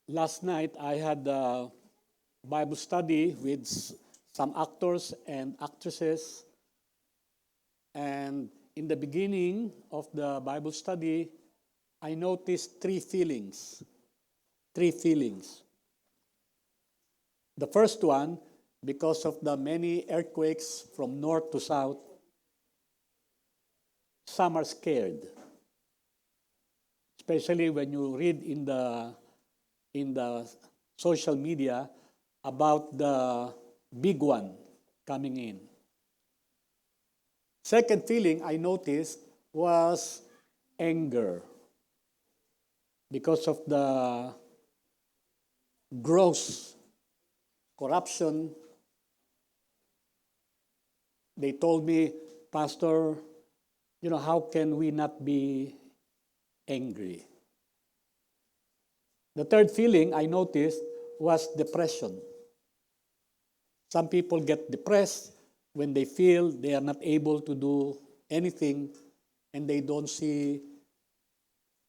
Last night, I had a Bible study with some actors and actresses. And in the beginning of the Bible study, I noticed three feelings. Three feelings. The first one, because of the many earthquakes from north to south, some are scared. Especially when you read in the social media about the big one coming in. Second feeling I noticed was anger because of the gross corruption. They told me, Pastor, how can we not be angry? The third feeling I noticed was depression. Some people get depressed when they feel they are not able to do anything and they don't see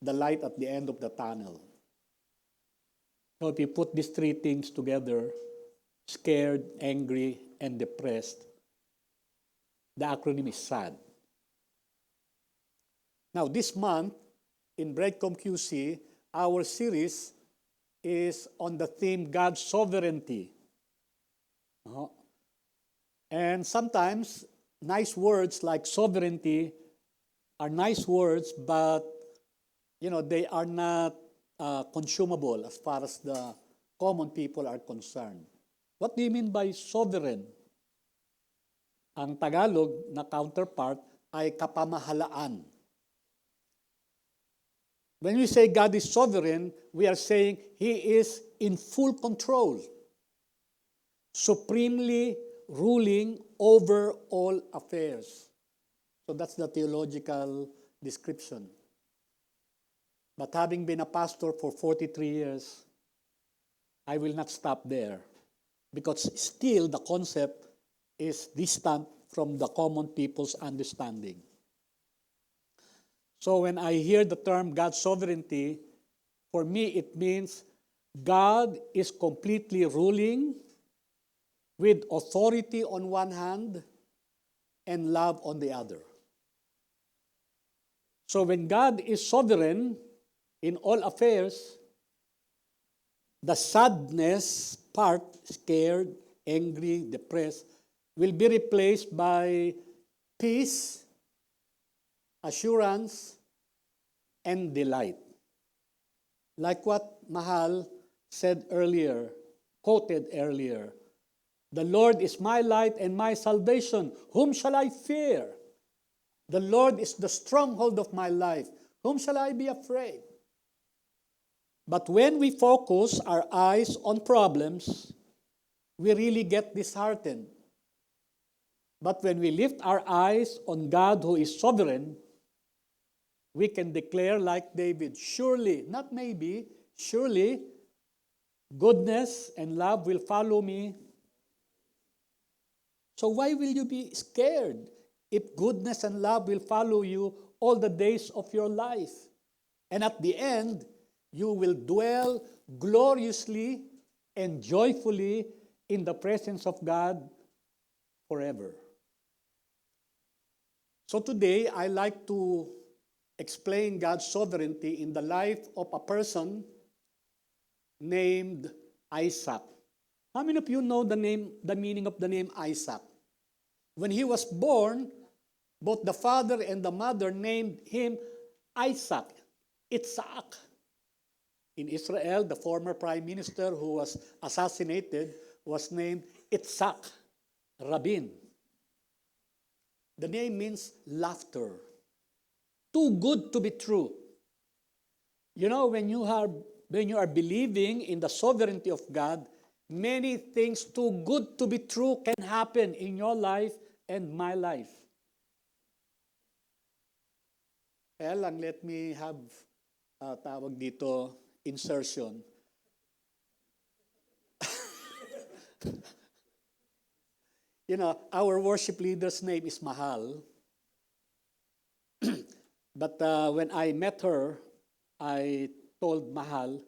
the light at the end of the tunnel. So if you put these three things together, scared, angry, and depressed, the acronym is SAD. Now, this month, in Breadcom QC, our series is on the theme God's sovereignty. And sometimes nice words like sovereignty are nice words, but they are not consumable as far as the common people are concerned. What do you mean by sovereign? Ang Tagalog na counterpart ay kapamahalaan. When we say God is sovereign, we are saying He is in full control, supremely ruling over all affairs. So that's the theological description. But having been a pastor for 43 years, I will not stop there because still the concept is distant from the common people's understanding. So when I hear the term God's sovereignty, for me it means God is completely ruling with authority on one hand and love on the other. So when God is sovereign in all affairs, the sadness part, scared, angry, depressed, will be replaced by peace, assurance, and delight. Like what Mahal said earlier, quoted earlier, the Lord is my light and my salvation. Whom shall I fear? The Lord is the stronghold of my life. Whom shall I be afraid? But when we focus our eyes on problems, we really get disheartened. But when we lift our eyes on God who is sovereign, we can declare like David, surely, not maybe, surely, goodness and love will follow me. So why will you be scared if goodness and love will follow you all the days of your life? And at the end, you will dwell gloriously and joyfully in the presence of God forever. So today, I like to explain God's sovereignty in the life of a person named Isaac. How many of you know the meaning of the name Isaac? When he was born, both the father and the mother named him Isaac, Itzhak. In Israel, the former prime minister who was assassinated was named Itzhak Rabin. The name means laughter. Too good to be true. When you are believing in the sovereignty of God, many things too good to be true can happen in your life and my life. Kaya lang, let me have tawag dito, insertion. Our worship leader's name is Mahal. But when I met her, I told Mahal,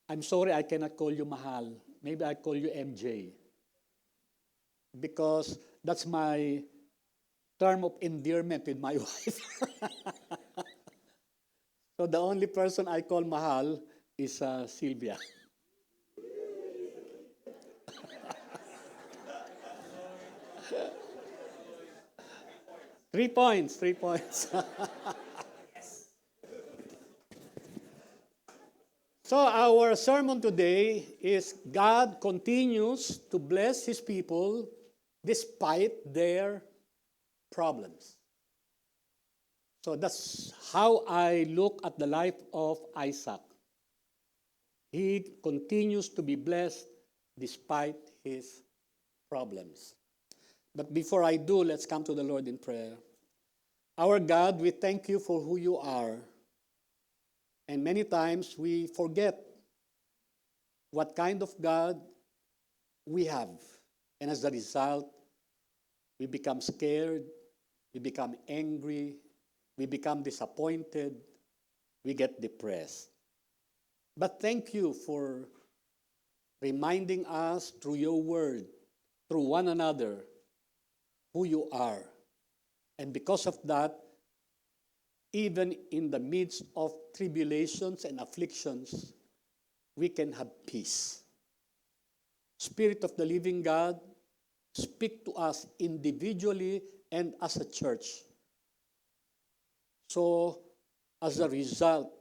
I'm sorry I cannot call you Mahal. Maybe I call you MJ. Because that's my term of endearment with my wife. So the only person I call Mahal is Sylvia. 3 points, 3 points. So our sermon today is God continues to bless His people despite their problems. So that's how I look at the life of Isaac. He continues to be blessed despite his problems. But before I do, let's come to the Lord in prayer. Our God, we thank you for who you are. And many times we forget what kind of God we have. And as a result, we become scared, we become angry, we become disappointed, we get depressed. But thank you for reminding us through your word, through one another, who you are. And because of that, even in the midst of tribulations and afflictions, we can have peace. Spirit of the living God, speak to us individually and as a church. So, as a result,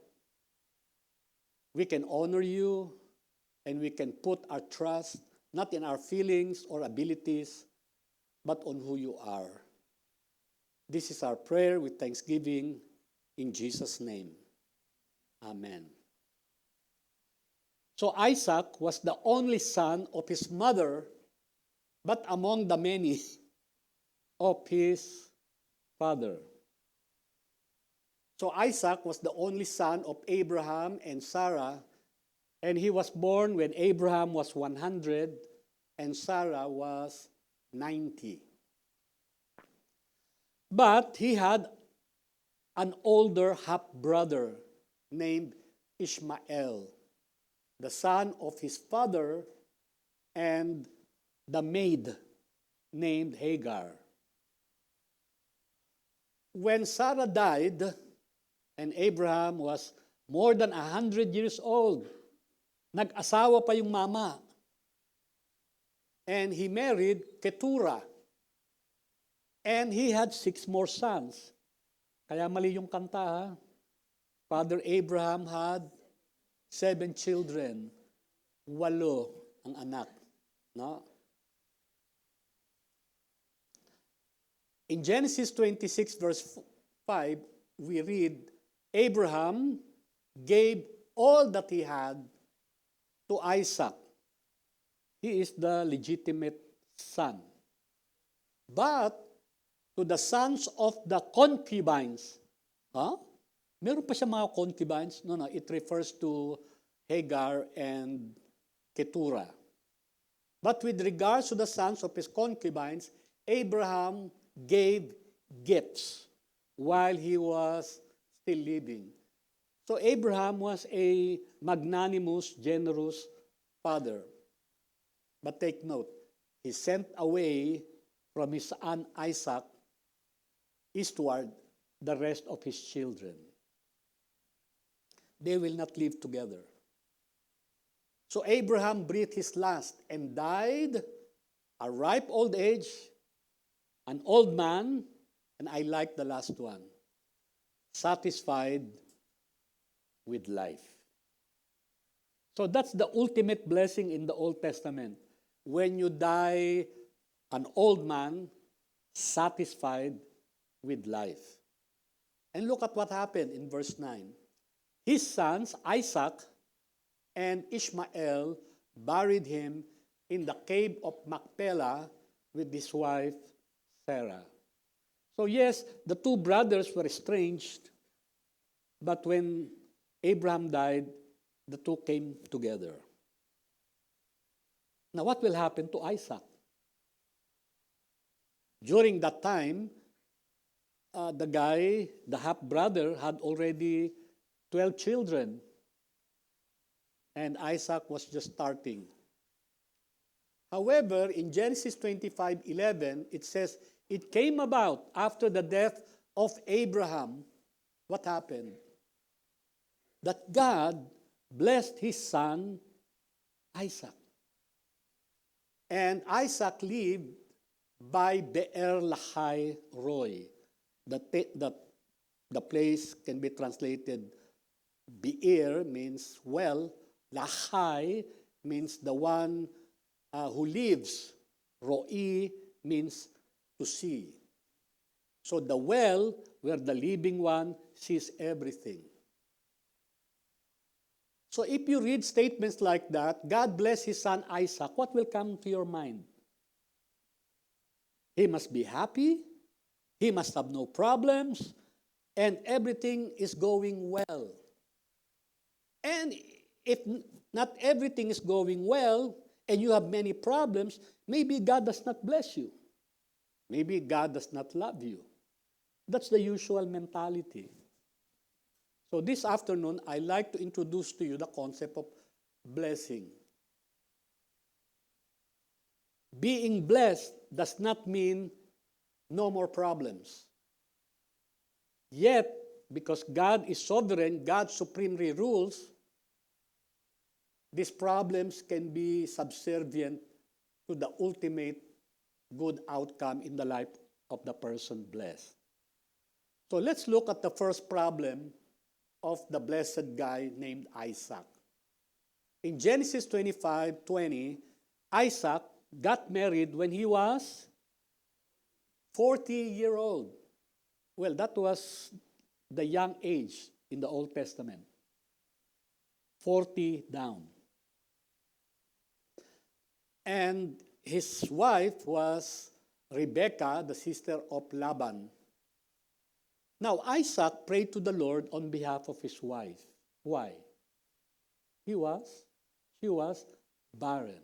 we can honor you and we can put our trust not in our feelings or abilities, but on who you are. This is our prayer with thanksgiving in Jesus' name. Amen. So Isaac was the only son of his mother, but among the many of his father. So Isaac was the only son of Abraham and Sarah, and he was born when Abraham was 100 and Sarah was 90. But he had an older half-brother named Ishmael, the son of his father, and the maid named Hagar. When Sarah died, and Abraham was more than 100 years old, nag-asawa pa yung mama. And he married Keturah. And he had 6 more sons. Kaya mali yung kanta, ha? Father Abraham had 7 children. 8 ang anak. No? In Genesis 26 verse 5, we read, Abraham gave all that he had to Isaac. He is the legitimate son. But to the sons of the concubines, meron pa siya mga concubines? No, it refers to Hagar and Keturah. But with regards to the sons of his concubines, Abraham gave gifts while he was still living. So Abraham was a magnanimous, generous father. But take note, he sent away from his son Isaac eastward the rest of his children. They will not live together. So Abraham breathed his last and died a ripe old age, an old man, and I like the last one, satisfied with life. So that's the ultimate blessing in the Old Testament. When you die an old man, satisfied with life. And look at what happened in verse 9. His sons, Isaac and Ishmael, buried him in the cave of Machpelah with his wife, Sarah. So yes, the 2 brothers were estranged, but when Abraham died, the 2 came together. Now, what will happen to Isaac? During that time, the half-brother, had already 12 children. and Isaac was just starting. However, in Genesis 25:11, it says, it came about after the death of Abraham. What happened? That God blessed his son Isaac. And Isaac lived by Be'er Lahai Roy. The place can be translated, Be'er means well, Lahai means the one who lives. Roi means to see. So the well, where the living one sees everything. So if you read statements like that, God bless his son Isaac, what will come to your mind? He must be happy, he must have no problems, and everything is going well. And if not everything is going well, and you have many problems, maybe God does not bless you. Maybe God does not love you. That's the usual mentality. So this afternoon, I like to introduce to you the concept of blessing. Being blessed does not mean no more problems. Yet, because God is sovereign, God supremely rules, these problems can be subservient to the ultimate good outcome in the life of the person blessed. So let's look at the first problem of the blessed guy named Isaac. In Genesis 25:20, Isaac got married when he was 40-year-old. Well, that was the young age in the Old Testament. 40 down. And his wife was Rebekah, the sister of Laban. Now, Isaac prayed to the Lord on behalf of his wife. Why? She was barren.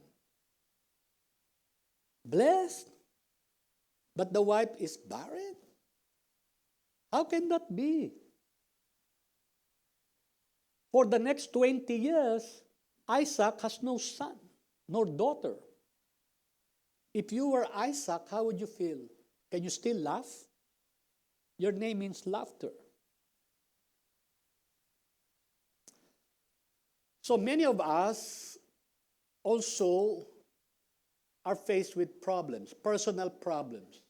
Blessed, but the wife is barren? How can that be? For the next 20 years, Isaac has no son nor daughter. If you were Isaac, how would you feel? Can you still laugh? Your name means laughter. So many of us also are faced with problems, personal problems.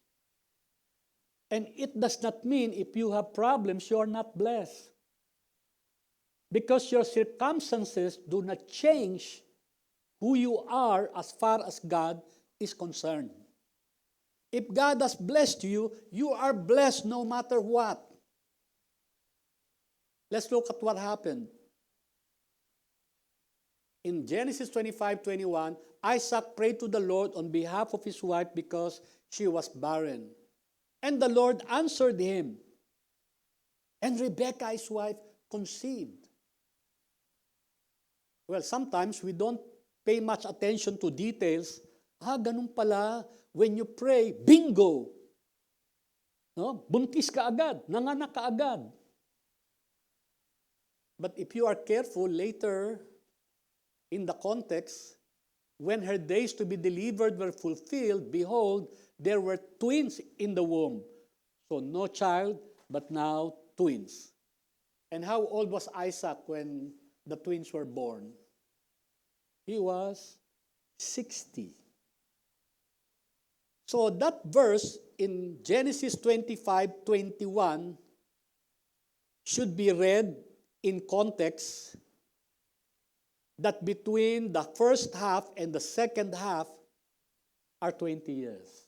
And it does not mean if you have problems, you are not blessed. Because your circumstances do not change who you are as far as God is concerned. If God has blessed you, you are blessed no matter what. Let's look at what happened. In Genesis 25:21, Isaac prayed to the Lord on behalf of his wife because she was barren. And the Lord answered him. And Rebekah, his wife, conceived. Well, sometimes we don't pay much attention to details. Ganun pala, when you pray, bingo! No? Buntis ka agad, nanganak ka agad. But if you are careful, later in the context, when her days to be delivered were fulfilled, behold, there were twins in the womb. So no child, but now twins. And how old was Isaac when the twins were born? He was 60. So that verse in Genesis 25:21 should be read in context that between the first half and the second half are 20 years.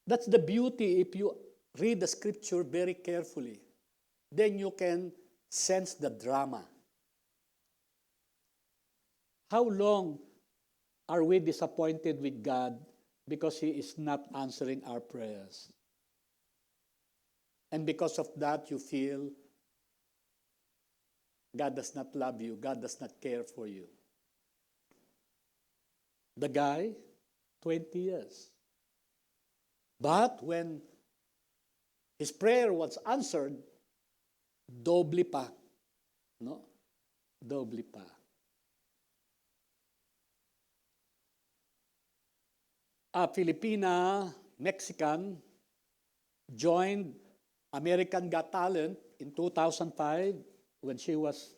That's the beauty if you read the scripture very carefully. Then you can sense the drama. How long are we disappointed with God because He is not answering our prayers? And because of that, you feel God does not love you, God does not care for you. The guy, 20 years. But when his prayer was answered, doble pa. No? Doble pa. A Filipina, Mexican, joined American Got Talent in 2005 when she was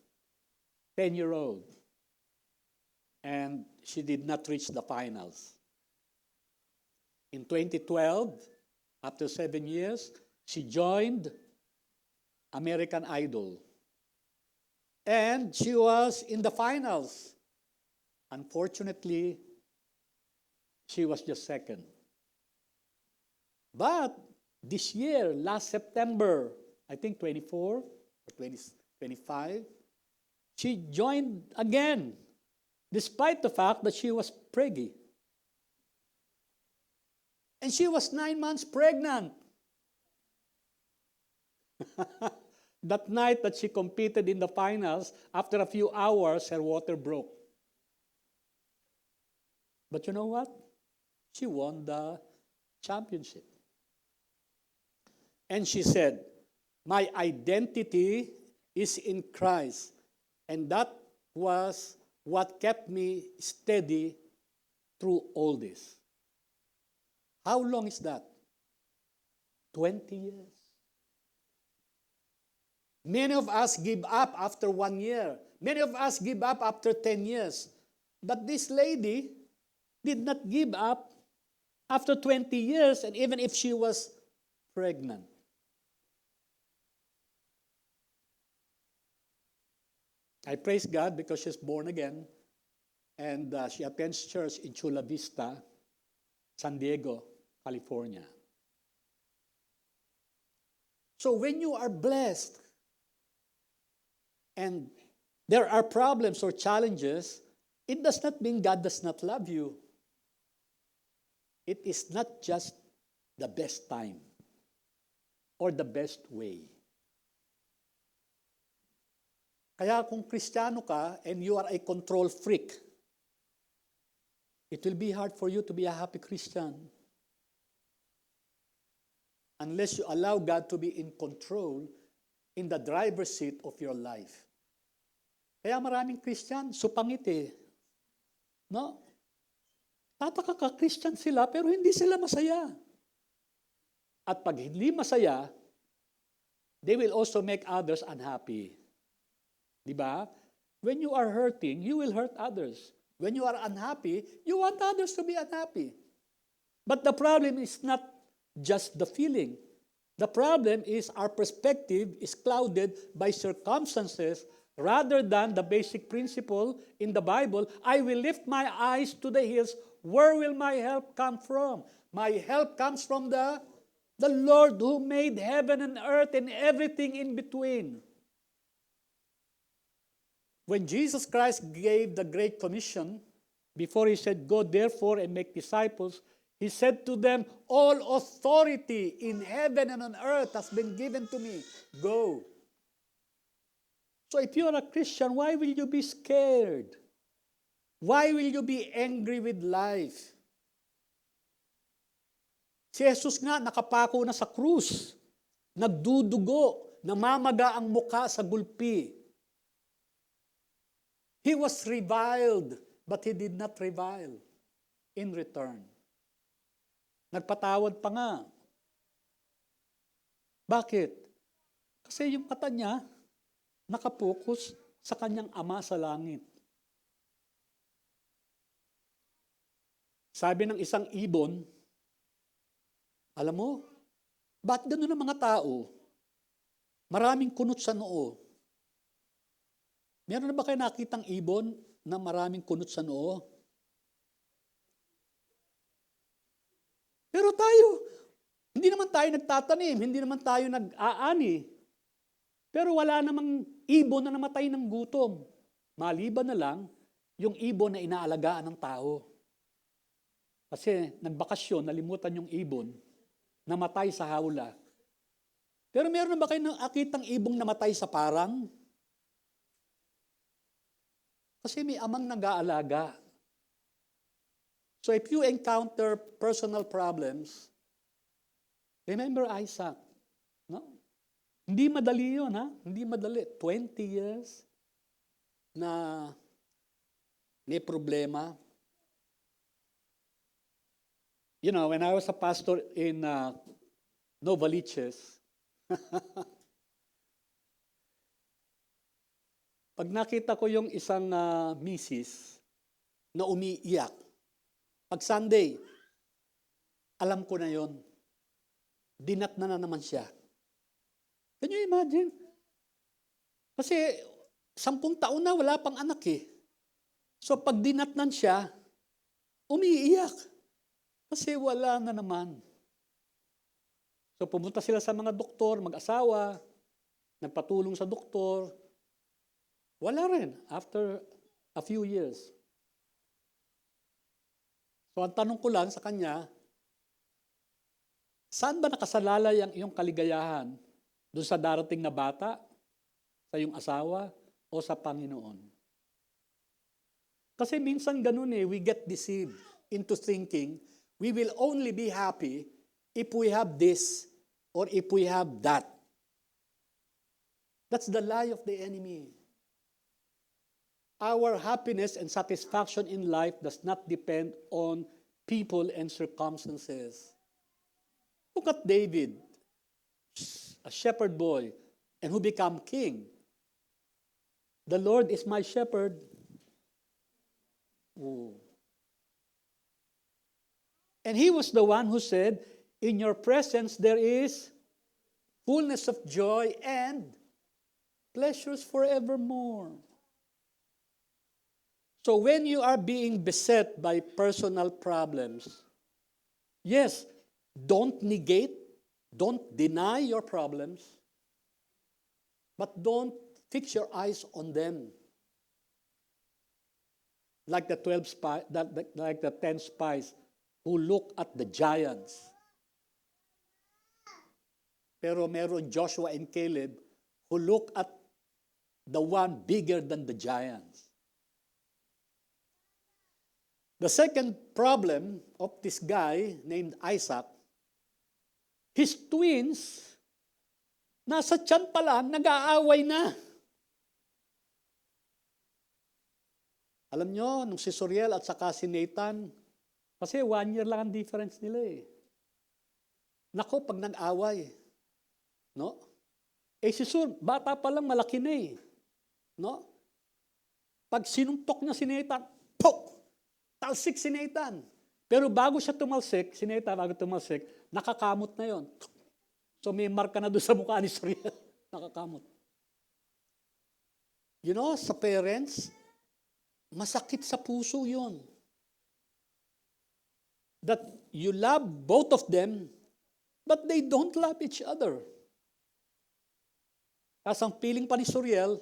10-year-old. And she did not reach the finals. In 2012, after 7 years, she joined American Idol. And she was in the finals. Unfortunately, she was just second. But this year, last September, I think 24 or 25, she joined again, despite the fact that she was preggy. And she was 9 months pregnant. That night that she competed in the finals, after a few hours, her water broke. But you know what? She won the championship. And she said, "My identity is in Christ." And that was what kept me steady through all this. How long is that? 20 years. Many of us give up after 1 year. Many of us give up after 10 years. But this lady did not give up after 20 years, and even if she was pregnant. I praise God because she's born again, and she attends church in Chula Vista, San Diego, California. So when you are blessed, and there are problems or challenges, it does not mean God does not love you. It is not just the best time or the best way. Kaya kung Kristiyano ka and you are a control freak, it will be hard for you to be a happy Christian unless you allow God to be in control in the driver's seat of your life. Kaya maraming Christian, supangit eh. No? Tataka ka, Christian sila, pero hindi sila masaya. At pag hindi masaya, they will also make others unhappy. Diba? When you are hurting, you will hurt others. When you are unhappy, you want others to be unhappy. But the problem is not just the feeling. The problem is our perspective is clouded by circumstances rather than the basic principle in the Bible. I will lift my eyes to the hills. Where will my help come from? My help comes from the Lord who made heaven and earth and everything in between. When Jesus Christ gave the Great Commission, before he said, "Go therefore and make disciples," he said to them, "All authority in heaven and on earth has been given to me. Go." So if you are a Christian, why will you be scared? Why will you be angry with life? Si Jesus nga nakapako na sa krus, nagdudugo, namamaga ang mukha sa gulpi. He was reviled, but he did not revile in return. Nagpatawad pa nga. Bakit? Kasi yung mata niya, nakapokus sa kanyang Ama sa langit. Sabi ng isang ibon, alam mo, ba't gano'n ang mga tao? Maraming kunot sa noo. Meron na ba kayo nakitang ibon na maraming kunot sa noo? Pero tayo, hindi naman tayo nagtatanim, hindi naman tayo nag-aani. Pero wala namang ibon na namatay ng gutom. Maliban na lang yung ibon na inaalagaan ng tao. Kasi nagbakasyon, nalimutan yung ibon, namatay sa hawla. Pero meron na ba kayo nakitang ibong namatay sa parang? Kasi may amang nag-aalaga. So if you encounter personal problems, remember Isaac. No? Hindi madali yun, ha? Hindi madali. 20 years. na may problema. You know, when I was a pastor in Novaliches, pag nakita ko yung isang misis na umiiyak, pag Sunday, alam ko na yon. Dinat na naman siya. Can you imagine? Kasi 10 taon na wala pang anak eh. So pag dinatnan siya, umiiyak. Kasi wala na naman. So pumunta sila sa mga doktor, mag-asawa, nagpatulong sa doktor. Wala rin after a few years. So ang tanong ko lang sa kanya, saan ba nakasalalay ang iyong kaligayahan? Doon sa darating na bata? Sa iyong asawa? O sa Panginoon? Kasi minsan ganun eh, we get deceived into thinking we will only be happy if we have this or if we have that. That's the lie of the enemy. Our happiness and satisfaction in life does not depend on people and circumstances. Look at David, a shepherd boy, and who became king. The Lord is my shepherd. Oh. And he was the one who said, in your presence there is fullness of joy and pleasures forevermore. So when you are being beset by personal problems, yes, don't negate, don't deny your problems, but don't fix your eyes on them. Like the 10 spies who look at the giants. Pero meron Joshua and Caleb who look at the one bigger than the giants. The second problem of this guy named Isaac, his twins, nasa tiyan pa lang, nag-aaway na. Alam nyo, nung si Suriel at saka si Nathan, kasi 1 year lang ang difference nila eh. Nako, pag nag-away, no? Eh si Sur, bata pa lang, malaki na eh. No? Pag sinuntok niya si Nathan, pok! Talsik si Nathan. Pero bago siya tumalsik, si Nathan bago tumalsik, nakakamot na yon. So may marka na doon sa mukha ni Suriel. Nakakamot. You know, sa parents, masakit sa puso yon. That you love both of them, but they don't love each other. Tapos ang feeling pa ni Suriel,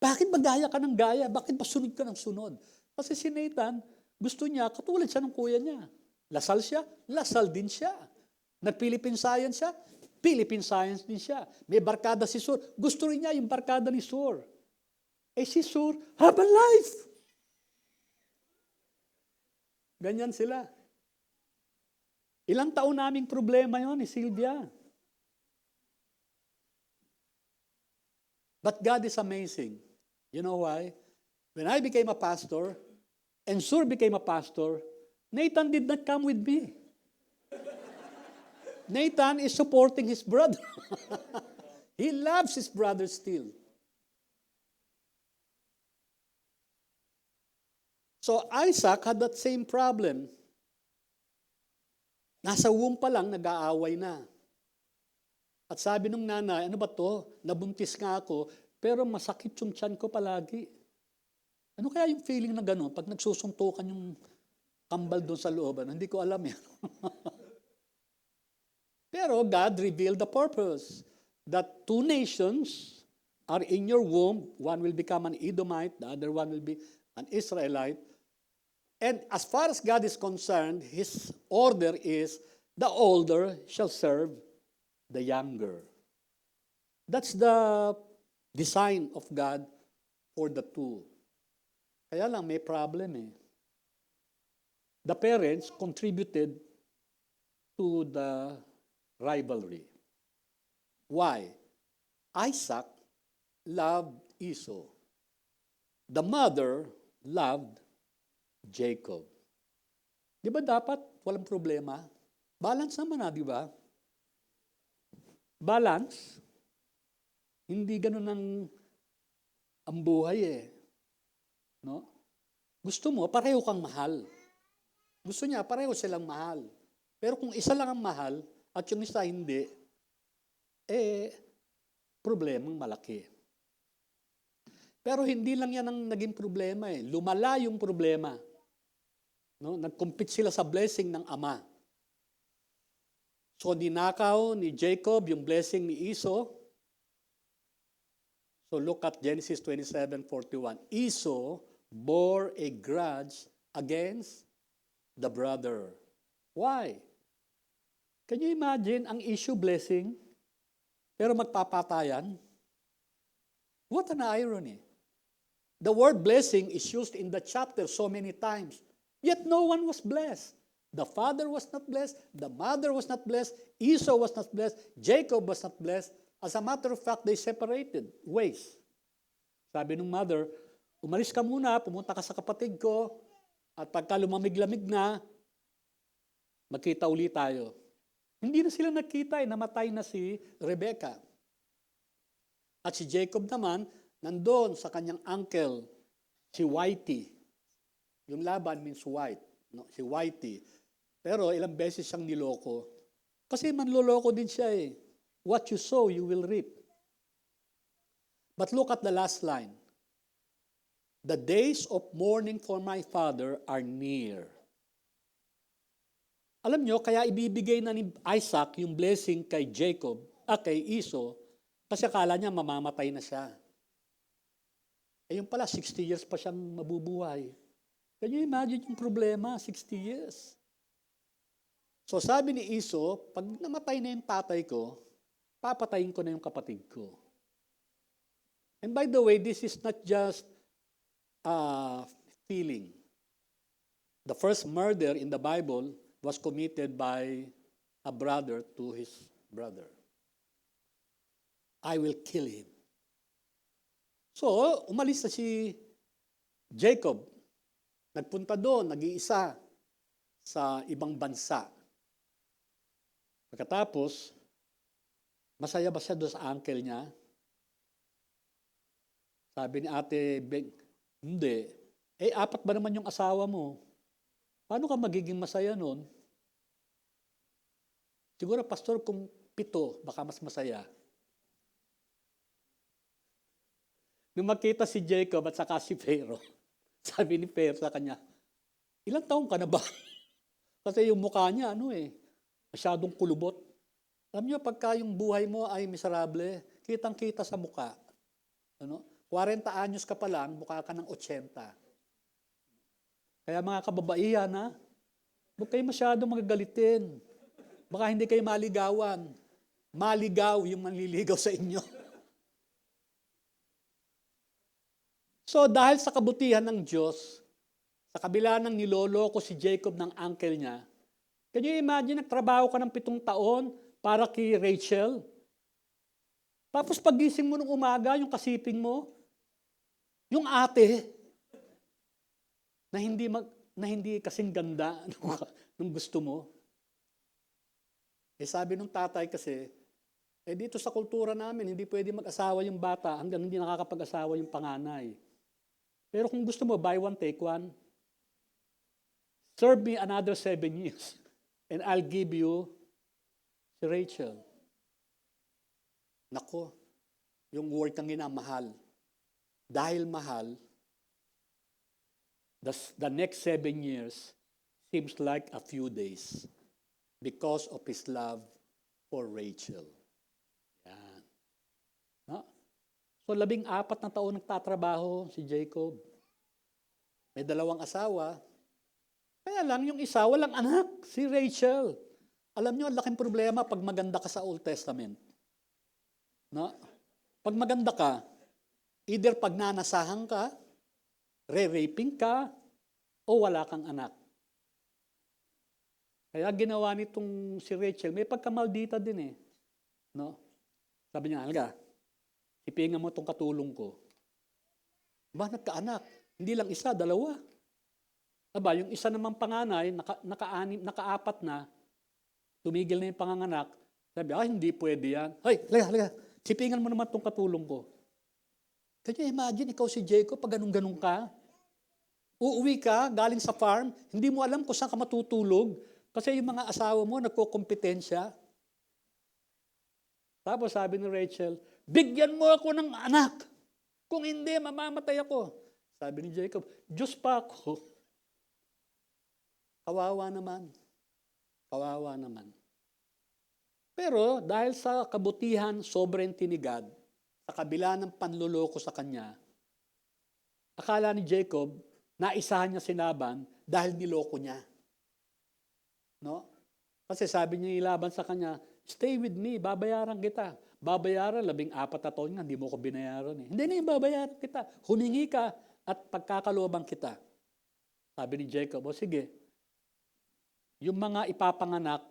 bakit ba gaya ka ng gaya? Bakit ba sunod ka ng sunod? Kasi si Nathan, gusto niya, katulad siya ng kuya niya. Lasal siya, lasal din siya. Nag-Philippine Science siya, Philippine Science din siya. May barkada si Sur. Gusto rin niya yung barkada ni Sur. Eh si Sur, habang life. Ganyan sila. Ilang taon naming problema yon ni Sylvia. But God is amazing. You know why? When I became a pastor, and Sur became a pastor, Nathan did not come with me. Nathan is supporting his brother. He loves his brother still. So Isaac had that same problem. Nasa womb pa lang, nag-aaway na. At sabi nung nanay, ano ba to? Nabuntis nga ako, pero masakit yung tiyan ko palagi. Ano kaya yung feeling na gano'n pag nagsusuntukan yung kambal doon sa looban? Hindi ko alam yan. Pero God revealed the purpose that 2 nations are in your womb. One will become an Edomite, the other one will be an Israelite. And as far as God is concerned, His order is the older shall serve the younger. That's the design of God for the two. Kaya lang may problem eh. The parents contributed to the rivalry. Why? Isaac loved Esau. the mother loved Jacob. Di ba dapat walang problema? Balance naman di ba? Balance. Hindi ganun ang buhay No? Gusto mo, pareho kang mahal. Gusto niya, pareho silang mahal. Pero kung isa lang ang mahal at yung isa hindi, problemang malaki. Pero hindi lang yan ang naging problema Lumala yung problema. No? Nag-compete sila sa blessing ng ama. So, ninakaw ni Jacob yung blessing ni Esau. So, look at Genesis 27:41. Esau bore a grudge against the brother. Why? Can you imagine ang issue blessing, pero magpapatayan? What an irony. The word blessing is used in the chapter so many times, yet no one was blessed. The father was not blessed, the mother was not blessed, Esau was not blessed, Jacob was not blessed. As a matter of fact, they separated ways. Sabi ng mother, umalis ka muna, pumunta ka sa kapatid ko, at pagka lumamig-lamig na, magkita ulit tayo. Hindi na sila nagkita, namatay na si Rebecca. At si Jacob naman, nandoon sa kanyang uncle, si Whitey. Yung Laban means white, no? Si Whitey. Pero ilang beses siyang niloko. Kasi manloloko din siya What you sow, you will reap. But look at the last line. The days of mourning for my father are near. Alam nyo, kaya ibibigay na ni Isaac yung blessing kay Jacob, kay Esau, kasi akala niya mamamatay na siya. Yung pala, 60 years pa siyang mabubuhay. Can you imagine yung problema, 60 years? So sabi ni Esau, pag namatay na yung tatay ko, papatayin ko na yung kapatid ko. And by the way, this is not just feeling. The first murder in the Bible was committed by a brother to his brother. I will kill him. So, umalis na si Jacob. Nagpunta doon, nag-iisa sa ibang bansa. Pagkatapos, masaya ba siya doon sa uncle niya? Sabi ni Ate Beng, hindi. 4 ba naman yung asawa mo? Paano ka magiging masaya nun? Siguro, pastor, kung 7, baka mas masaya. Nung makita si Jacob at saka si Pharaoh, sabi ni Pharaoh sa kanya, ilang taong ka na ba? Kasi yung mukha niya, masyadong kulubot. Alam niyo, pagka yung buhay mo ay miserable, kitang-kita sa mukha. 40 anyos ka pa lang, mukha ka ng 80. Kaya mga kababaihan, huwag kayo masyadong magagalitin. Baka hindi kayo maligawan. Maligaw yung manliligaw sa inyo. So dahil sa kabutihan ng Diyos, sa kabila ng niloloko si Jacob ng uncle niya, can you imagine, nagtrabaho ka ng 7 taon para kay Rachel? Tapos pagising mo ng umaga, yung kasiping mo, yung ate, na hindi kasing ganda nung gusto mo. Sabi nung tatay kasi, dito sa kultura namin, hindi pwede mag-asawa yung bata hanggang hindi nakakapag-asawa yung panganay. Pero kung gusto mo, buy one, take one. Serve me another 7 years. And I'll give you si Rachel. Nako, yung word kang ginamahal. Dahil mahal, the next 7 years seems like a few days because of his love for Rachel. Yan. So 14 na taon nagtatrabaho si Jacob. May 2 asawa. Kaya lang yung isa, walang anak, si Rachel. Alam nyo, ang laking problema pag maganda ka sa Old Testament. Pag maganda ka, either pag nanasahan ka, re-raping ka, o wala kang anak. Kaya ginawa nitong si Rachel, may pagkamaldita din Sabi niya, halika, ipingan mo itong katulong ko. Ba, nagkaanak. Hindi lang isa, dalawa. Aba, yung isa namang panganay, nakaapat na, tumigil na yung panganganak. Sabi, hindi pwede yan. Hoy, halika. Sipingan mo naman tong katulong ko. Can you imagine, ikaw si Jacob, pag ganun-ganun ka? Uuwi ka, galing sa farm, hindi mo alam kung saan ka matutulog. Kasi yung mga asawa mo, nagkokompetensya. Tapos sabi ni Rachel, bigyan mo ako ng anak. Kung hindi, mamamatay ako. Sabi ni Jacob, Diyos pa ako. Kawawa naman. Kawawa naman. Pero dahil sa kabutihan, sovereignty ni God, sa kabila ng panluloko sa kanya, akala ni Jacob, naisahan niya si Laban dahil niloko niya. No? Kasi sabi niya ni Laban sa kanya, stay with me, babayaran kita. Babayaran, 14 na taon nga, hindi mo ko binayaran eh. Hindi na babayaran kita. Humingi ka at pagkakalooban kita. Sabi ni Jacob, sige, yung mga ipapanganak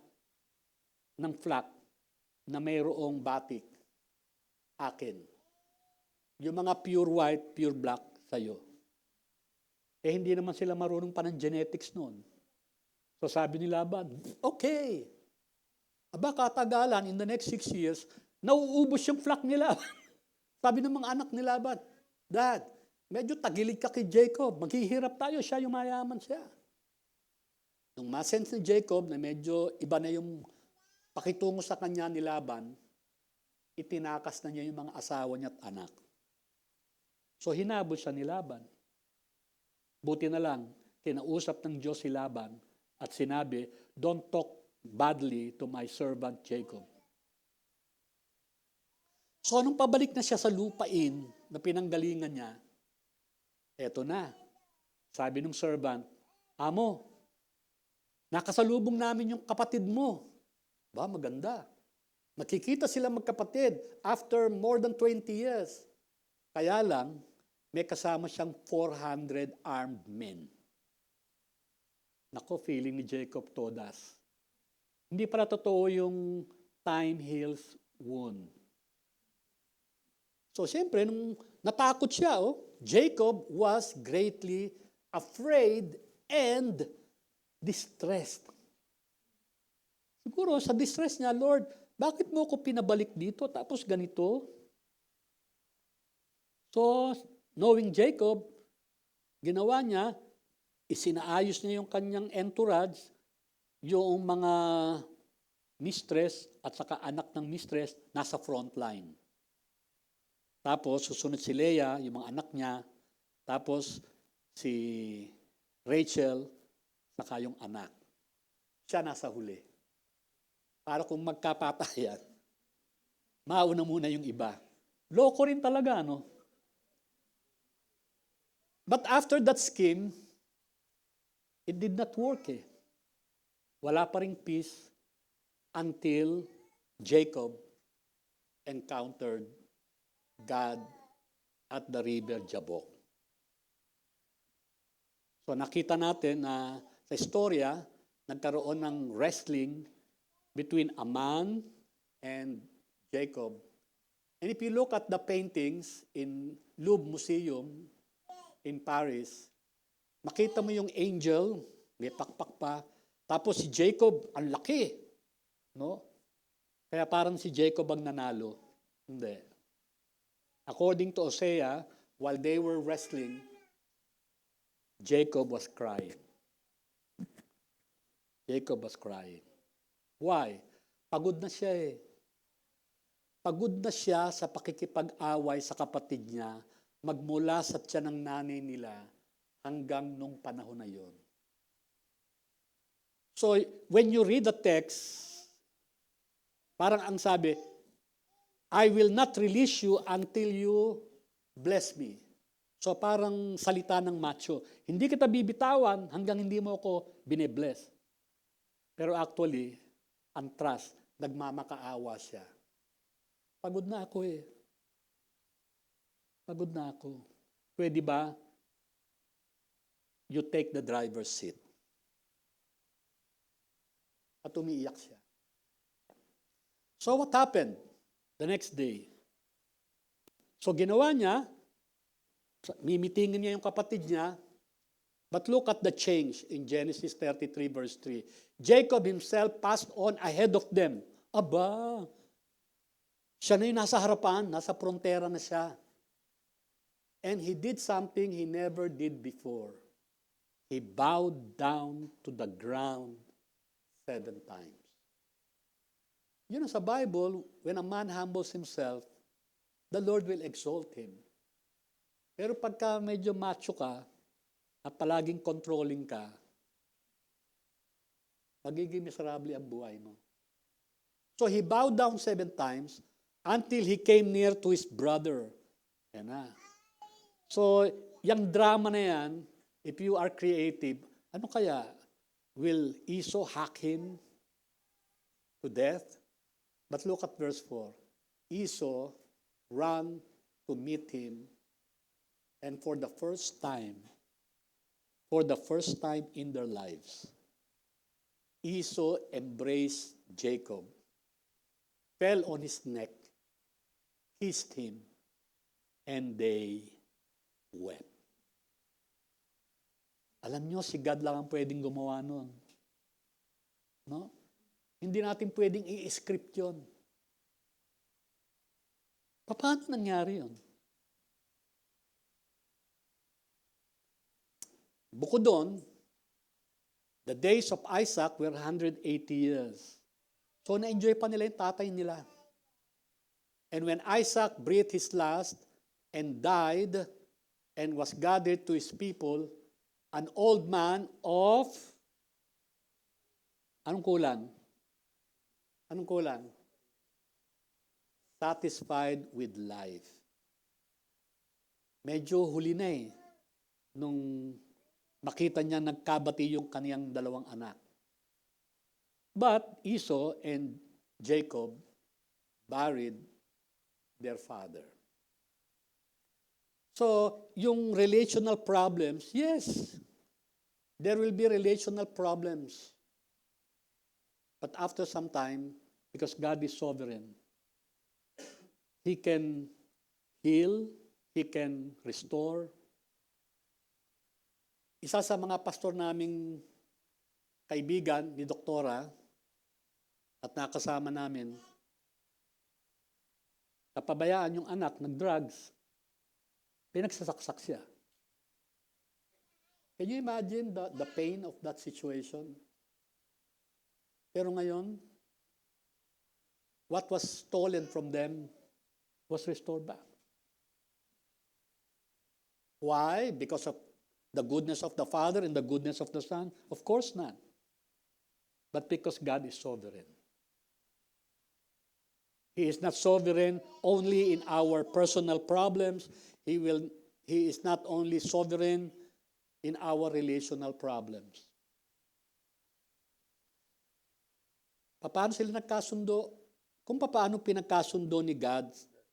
ng flock na mayroong batik, akin. Yung mga pure white, pure black, sa'yo. Hindi naman sila marunong pa ng genetics noon. So sabi ni Laban, okay. Aba, katagalan, in the next 6 years, nauubos yung flock nila. Sabi ng mga anak ni Laban, Dad, medyo tagilid ka kay Jacob, maghihirap tayo, siya yung mayaman siya. Nung masense ni Jacob na medyo iba na yung pakitungo sa kanya ni Laban, itinakas na niya yung mga asawa niya at anak. So hinabol siya ni Laban. Buti na lang, kinausap ng Diyos si Laban at sinabi, don't talk badly to my servant Jacob. So nung pabalik na siya sa lupain na pinanggalingan niya, eto na, sabi ng servant, Amo, nakasalubong namin yung kapatid mo. Ba, maganda. Nakikita sila magkapatid after more than 20 years. Kaya lang, may kasama siyang 400 armed men. Nako, feeling ni Jacob todas. Hindi para totoo yung time heals wound. So, siyempre, nung natakot siya, Jacob was greatly afraid and distressed. Siguro, sa distress niya, Lord, bakit mo ako pinabalik dito? Tapos ganito. So, knowing Jacob, ginawa niya, isinaayos niya yung kanyang entourage, yung mga mistress at saka anak ng mistress nasa front line. Tapos, susunod si Leah, yung mga anak niya. Tapos, si Rachel, saka yung anak. Siya nasa huli. Para kung magkapatayan, mauna muna yung iba. Loko rin talaga, no? But after that scheme, it did not work eh. Wala pa ring peace until Jacob encountered God at the river Jabbok. So nakita natin na sa istorya, nagkaroon ng wrestling between a man and Jacob. And if you look at the paintings in Louvre Museum in Paris, makita mo yung angel, may pakpak pa, tapos si Jacob, ang laki. No? Kaya parang si Jacob ang nanalo. Hindi. According to Hosea, while they were wrestling, Jacob was crying. Jacob was crying. Why? Pagod na siya eh. Pagod na siya sa pakikipag-away sa kapatid niya, magmula sa tiyan ng nanay nila hanggang nung panahon na yon. So, when you read the text, parang ang sabi, I will not release you until you bless me. So parang salita ng macho. Hindi kita bibitawan hanggang hindi mo ako bine-bless. Pero actually, ang trust, nagmamakaawa siya. Pagod na ako eh. Pagod na ako. Pwede ba you take the driver's seat? At umiiyak siya. So what happened? The next day. So ginawa niya, Mimitingin niya yung kapatid niya. But look at the change in Genesis 33 verse 3. Jacob himself passed on ahead of them. Aba, siya na yung nasa harapan, nasa frontera na siya. And he did something he never did before. He bowed down to the ground 7 times. You know, sa Bible, when a man humbles himself, the Lord will exalt him. Pero pagka medyo macho ka, at palaging controlling ka, magiging miserable ang buhay mo. So he bowed down 7 times until he came near to his brother. Yan na. So, yung drama na yan, if you are creative, ano kaya? Will Esau hack him to death? But look at verse 4. Esau ran to meet him, and for the first time in their lives, Esau embraced Jacob, fell on his neck, kissed him, and they wept. Alam nyo, si God lang ang pwedeng gumawa nun. No? Hindi natin pwedeng i-script yun. Paano nangyari yun? Bukod doon, the days of Isaac were 180 years. So na-enjoy pa nila yung tatay nila. And when Isaac breathed his last and died and was gathered to his people, an old man of, anong kulang? Anong kulang? Satisfied with life. Medyo huli na nung makita niya nagkabati yung kaniyang 2 anak. But Esau and Jacob buried their father. So, yung relational problems, yes, there will be relational problems. But after some time, because God is sovereign, He can heal, He can restore. Isa sa mga pastor naming kaibigan ni Doktora at nakasama namin, napabayaan yung anak, nag-drugs, pinagsasaksak siya. Can you imagine the pain of that situation? Pero ngayon, what was stolen from them was restored back. Why? Because of the goodness of the Father and the goodness of the Son? Of course not. But because God is sovereign. He is not sovereign only in our personal problems. He is not only sovereign in our relational problems. Paano sila nagkasundo? Kung paano pinagkasundo ni God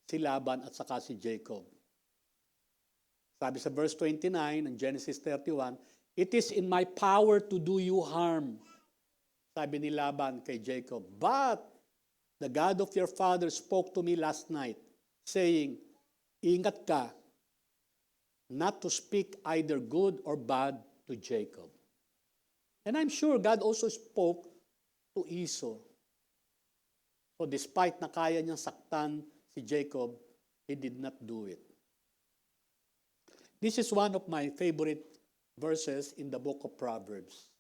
si Laban at saka si Jacob. Sabi sa verse 29 ng Genesis 31, "It is in my power to do you harm," sabi ni Laban kay Jacob. "But the God of your father spoke to me last night, saying, ingat ka, not to speak either good or bad to Jacob." And I'm sure God also spoke to Esau. So despite na kaya niyang saktan si Jacob, he did not do it. This is one of my favorite verses in the book of Proverbs.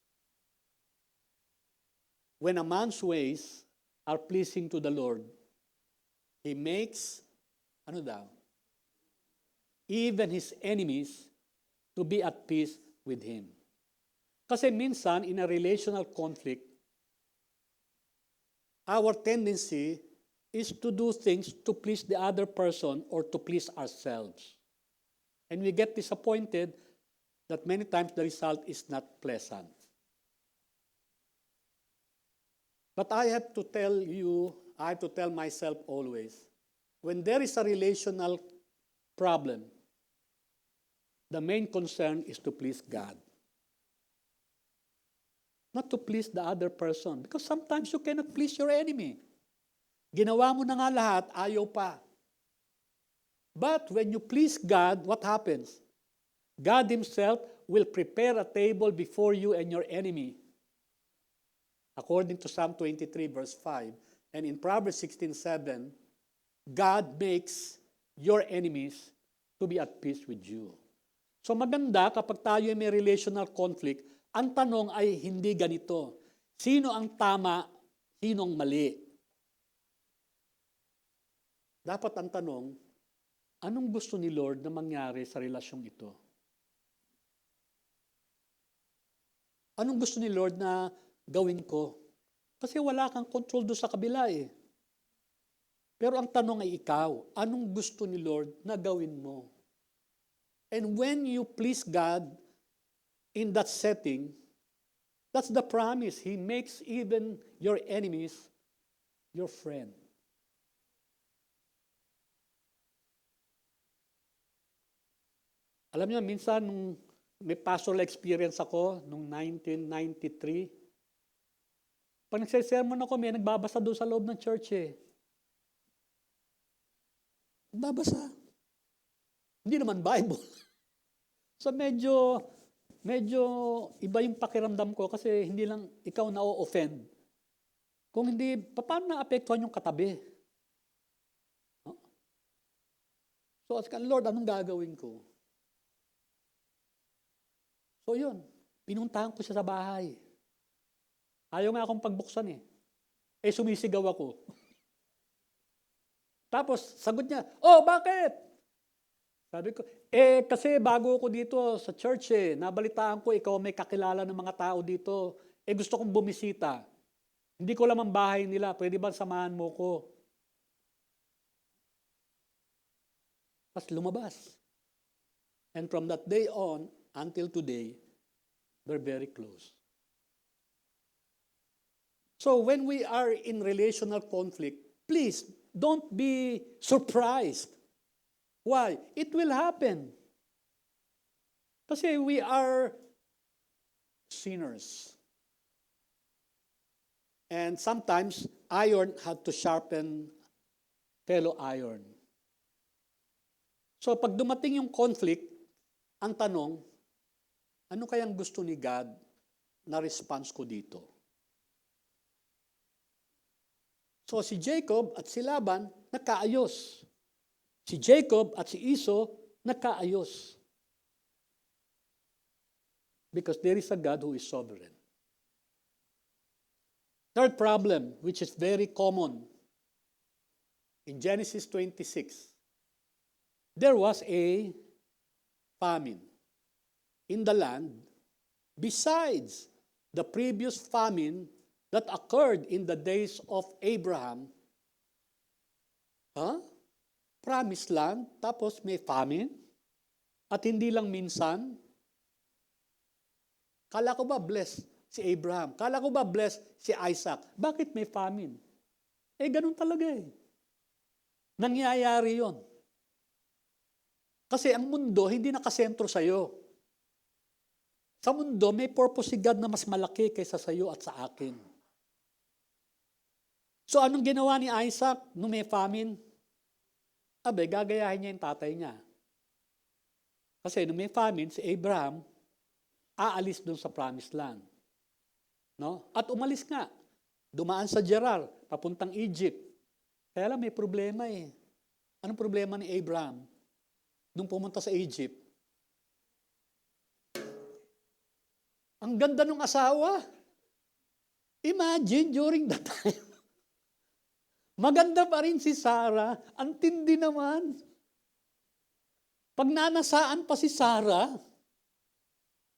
When a man's ways are pleasing to the Lord, He makes, even his enemies to be at peace with him. Kasi minsan, in a relational conflict, our tendency is to do things to please the other person or to please ourselves. And we get disappointed that many times the result is not pleasant. But I have to tell myself always, when there is a relational problem, the main concern is to please God. Not to please the other person. Because sometimes you cannot please your enemy. Ginawa mo na nga lahat, ayaw pa. But when you please God, what happens? God Himself will prepare a table before you and your enemy. According to Psalm 23 verse 5. And in Proverbs 16:7, God makes your enemies to be at peace with you. So maganda kapag tayo ay may relational conflict, ang tanong ay hindi ganito. Sino ang tama, sino ang mali? Dapat ang tanong, anong gusto ni Lord na mangyari sa relasyong ito? Anong gusto ni Lord na gawin ko? Kasi wala kang control doon sa kabila eh. Pero ang tanong ay ikaw, anong gusto ni Lord na gawin mo? And when you please God in that setting, that's the promise. He makes even your enemies your friend. Alam niyo, minsan nung may pastoral experience ako nung 1993, pag nagsisermon ako, may nagbabasa doon sa loob ng church eh. Nagbabasa. Hindi naman Bible. So medyo iba yung pakiramdam ko kasi hindi lang ikaw na-offend. Kung hindi, paano na-apektuhan yung katabi? So, Lord, anong gagawin ko? So yun, pinuntahan ko siya sa bahay. Ayaw nga akong pagbuksan eh. Sumisigaw ako. Tapos, sagot niya, oh, bakit? Sabi ko, kasi bago ako dito sa church nabalitaan ko ikaw may kakilala ng mga tao dito. Gusto kong bumisita. Hindi ko alam ang bahay nila, pwede ba samahan mo ko? Tapos lumabas. And from that day on, until today, they're very close. So when we are in relational conflict, please don't be surprised. Why? It will happen. Kasi we are sinners. And sometimes, iron had to sharpen fellow iron. So pag dumating yung conflict, ang tanong, ano kayang gusto ni God na response ko dito? So si Jacob at si Laban, nagkaayos. Si Jacob at si Esau, nagkaayos. Because there is a God who is sovereign. Third problem, which is very common. In Genesis 26, there was a famine in the land besides the previous famine that occurred in the days of Abraham. Promised land, tapos may famine, at hindi lang minsan. Kala ko ba blessed si Abraham? Kala ko ba blessed si Isaac? Bakit may famine? Ganun talaga eh. Nangyayari yon. Kasi ang mundo hindi nakasentro sa'yo. Sa mundo, may purpose si God na mas malaki kaysa sa'yo at sa akin. So anong ginawa ni Isaac nung may famine? Gagayahin niya yung tatay niya. Kasi nung may famine, si Abraham, aalis doon sa promised land. No? At umalis nga. Dumaan sa Gerar, papuntang Egypt. Kaya lang may problema eh. Anong problema ni Abraham? Nung pumunta sa Egypt, ang ganda ng asawa. Imagine during that time. Maganda pa rin si Sarah. Ang tindi naman. Pag nanasaan pa si Sarah,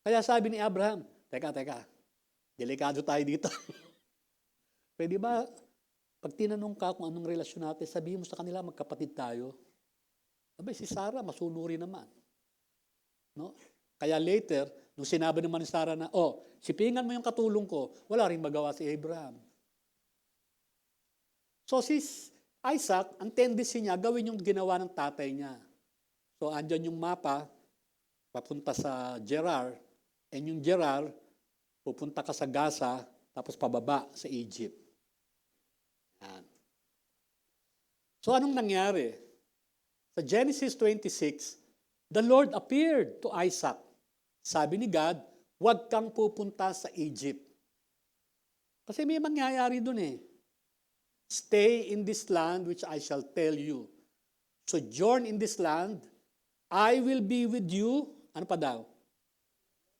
kaya sabi ni Abraham, teka, delikado tayo dito. Pwede ba, pag tinanong ka kung anong relasyon natin, sabihin mo sa kanila, magkapatid tayo. Si Sarah, masunuri naman. No? Kaya later, nung sinabi naman ni Sarah na, sipingan mo yung katulong ko, wala rin magawa si Abraham. So si Isaac, ang tendency niya, gawin yung ginawa ng tatay niya. So andyan yung mapa, papunta sa Gerar, and yung Gerar, pupunta ka sa Gaza, tapos pababa sa Egypt. Yan. So anong nangyari? Sa Sa Genesis 26, the Lord appeared to Isaac. Sabi ni God, huwag kang pupunta sa Egypt. Kasi may mangyayari dun eh. Stay in this land which I shall tell you. Sojourn in this land, I will be with you. Ano pa daw?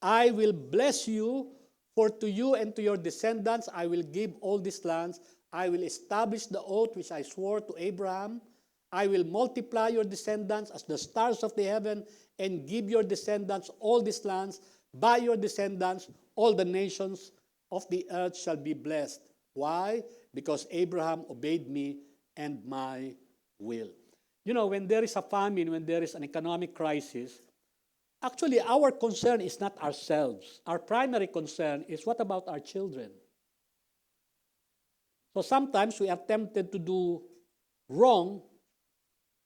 I will bless you, for to you and to your descendants I will give all these lands. I will establish the oath which I swore to Abraham. I will multiply your descendants as the stars of the heaven and give your descendants all these lands. By your descendants, all the nations of the earth shall be blessed. Why? Because Abraham obeyed me and my will. You know, when there is a famine, when there is an economic crisis, actually our concern is not ourselves. Our primary concern is what about our children? So sometimes we are tempted to do wrong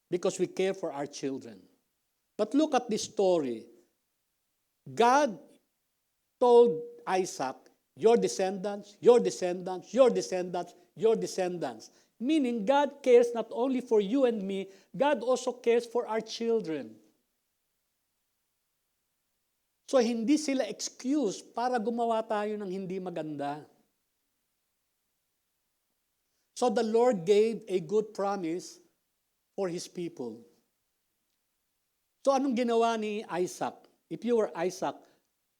because we care for our children. But look at this story. God told Isaac, your descendants, your descendants, your descendants, your descendants. Meaning God cares not only for you and me, God also cares for our children. So hindi sila excuse para gumawa tayo ng hindi maganda. So the Lord gave a good promise for His people. So anong ginawa ni Isaac? If you were Isaac,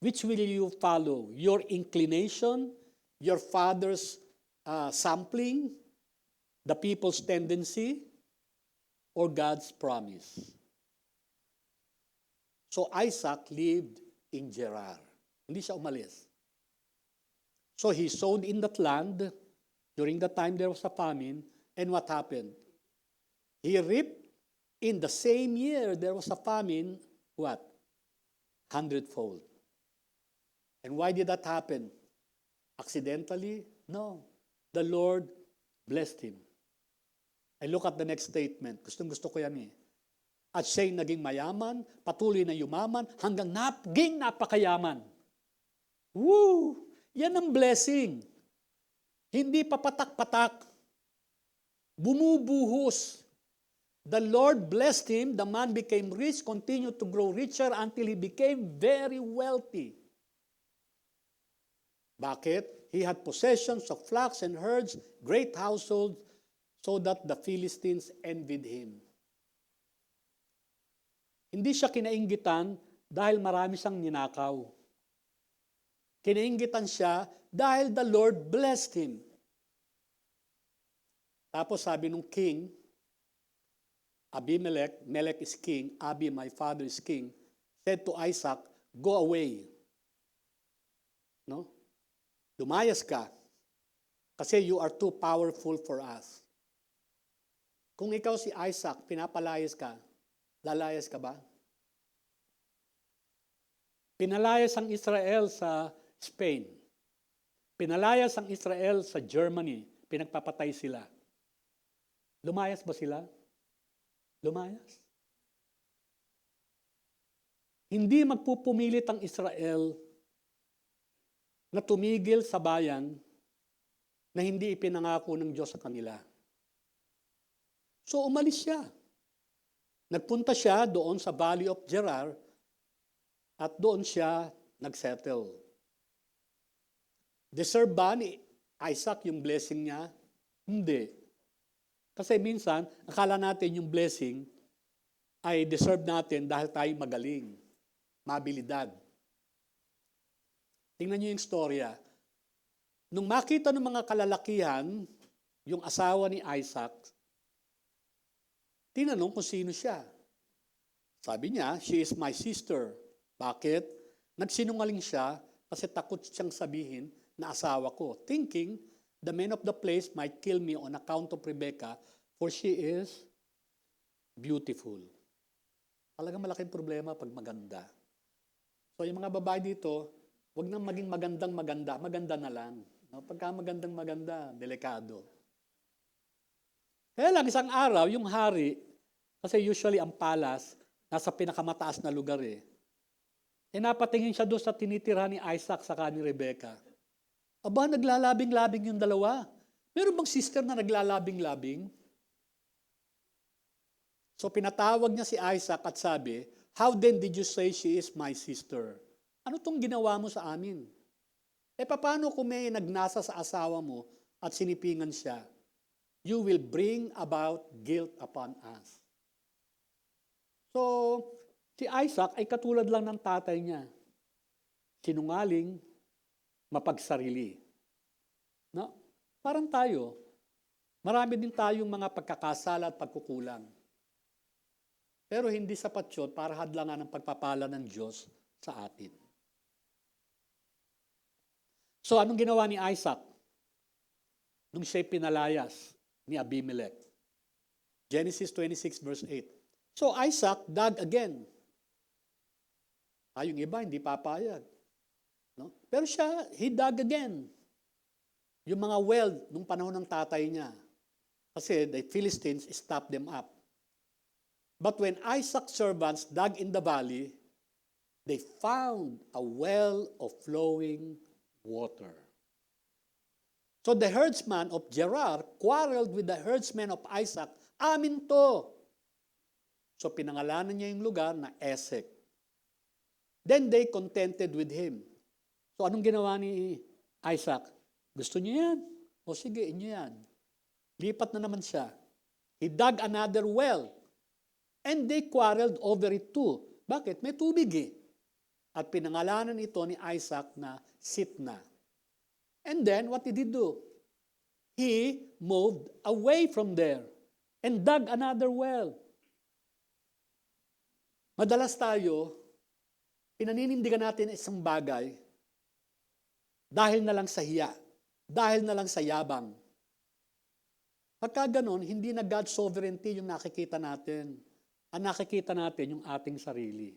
which will you follow? Your inclination, your father's sampling, the people's tendency, or God's promise? So Isaac lived in Gerar. Hindi siya umalis. So he sowed in that land. During that time there was a famine. And what happened? He reaped in the same year there was a famine, what? 100-fold. And why did that happen? Accidentally? No. The Lord blessed him. I look at the next statement. Gustong-gusto ko yan eh. At siya'y naging mayaman, patuloy na yumaman, hanggang naging napakayaman. Woo! Yan ang blessing. Hindi papatak-patak. Bumubuhos. The Lord blessed him, the man became rich, continued to grow richer until he became very wealthy. Bakit? He had possessions of flocks and herds, great households, so that the Philistines envied him. Hindi siya kinainggitan dahil marami siyang ninakaw. Kinainggitan siya dahil the Lord blessed him. Tapos sabi nung king, Abimelech, Melech is king, Abi, my father is king, said to Isaac, go away. No? Lumayas ka. Kasi you are too powerful for us. Kung ikaw si Isaac, pinapalayas ka, lalayas ka ba? Pinalayas ang Israel sa Spain. Pinalayas ang Israel sa Germany. Pinagpapatay sila. Lumayas ba sila? Lumayas. Hindi magpupumilit ang Israel na tumigil sa bayan na hindi ipinangako ng Diyos sa kanila. So umalis siya. Nagpunta siya doon sa Valley of Gerar at doon siya nagsettle. Deserve ba ni Isaac yung blessing niya? Hindi. Kasi minsan, akala natin yung blessing ay deserve natin dahil tayo magaling, mabilidad. Tingnan niyo yung storya. Nung makita ng mga kalalakihan, yung asawa ni Isaac, tinanong kung sino siya. Sabi niya, she is my sister. Bakit? Nagsinungaling siya kasi takot siyang sabihin na asawa ko. Thinking, the men of the place might kill me on account of Rebecca, for she is beautiful. Talagang malaking problema pag maganda. So yung mga babae dito, wag nang maging magandang maganda, maganda na lang. No? Pagka magandang maganda, delikado. Kaya lang isang araw, yung hari, kasi usually ang palace, nasa pinakamataas na lugar eh. E napatingin siya doon sa tinitira ni Isaac sa ni Rebecca. Aba, naglalabing-labing yung dalawa. Meron bang sister na naglalabing-labing? So pinatawag niya si Isaac at sabi, "How then did you say she is my sister?" Ano tong ginawa mo sa amin? Paano kung may nagnasa sa asawa mo at sinipingan siya? You will bring about guilt upon us. So, si Isaac ay katulad lang ng tatay niya. Sinungaling, mapagsarili. No? Parang tayo, marami din tayong mga pagkakasala at pagkukulang. Pero hindi sapat yun para hadlangan ang pagpapala ng Diyos sa atin. So, anong ginawa ni Isaac nung siya'y pinalayas ni Abimelech? Genesis 26 verse 8. So, Isaac dug again. Yung iba, hindi papayag. No? Pero siya, he dug again. Yung mga well, nung panahon ng tatay niya. Kasi the Philistines stopped them up. But when Isaac's servants dug in the valley, they found a well of flowing water. So the herdsman of Gerar quarreled with the herdsman of Isaac. Amin to. So pinangalanan niya yung lugar na Esek. Then they contented with him. So anong ginawa ni Isaac? Gusto niya yan? O sige, inyo yan. Lipat na naman siya. He dug another well. And they quarreled over it too. Bakit? May tubig eh. At pinangalanan ito ni Isaac na Sitna. And then, what did he do? He moved away from there and dug another well. Madalas tayo, pinaninindigan natin isang bagay dahil na lang sa hiya, dahil na lang sa yabang. Pagka ganon, hindi na God's sovereignty yung nakikita natin. Ang nakikita natin yung ating sarili.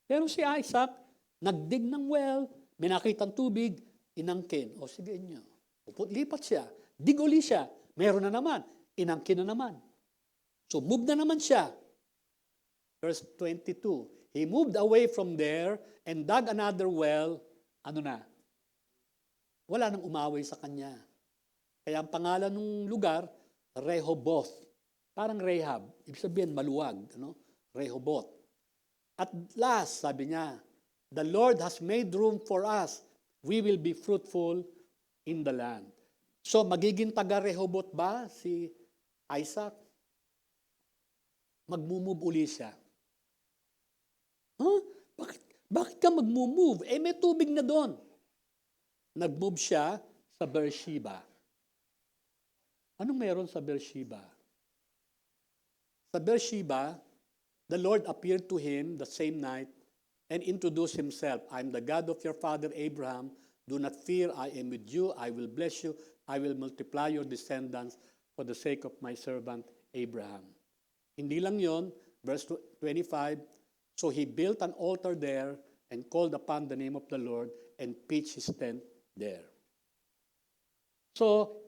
Pero si Isaac, nagdig ng well, may nakitang tubig, inangkin. O sige niyo. Lipat siya. Dig uli siya. Meron na naman. Inangkin na naman. So move na naman siya. Verse 22. He moved away from there and dug another well. Ano na? Wala nang umaway sa kanya. Kaya ang pangalan ng lugar, Rehoboth. Parang Rehab. Ibig sabihin, maluwag. Rehoboth. At last, sabi niya, the Lord has made room for us. We will be fruitful in the land. So, magiging taga-Rehoboth ba si Isaac? Magmumove uli siya. Huh? Bakit ka magmumove? May tubig na doon. Nag-move siya sa Beersheba. Anong meron sa Beersheba? Sa Beersheba, the Lord appeared to him the same night and introduced himself. I am the God of your father Abraham. Do not fear, I am with you. I will bless you. I will multiply your descendants for the sake of my servant Abraham. Hindi lang yon, verse 25, so he built an altar there and called upon the name of the Lord and pitched his tent there. So,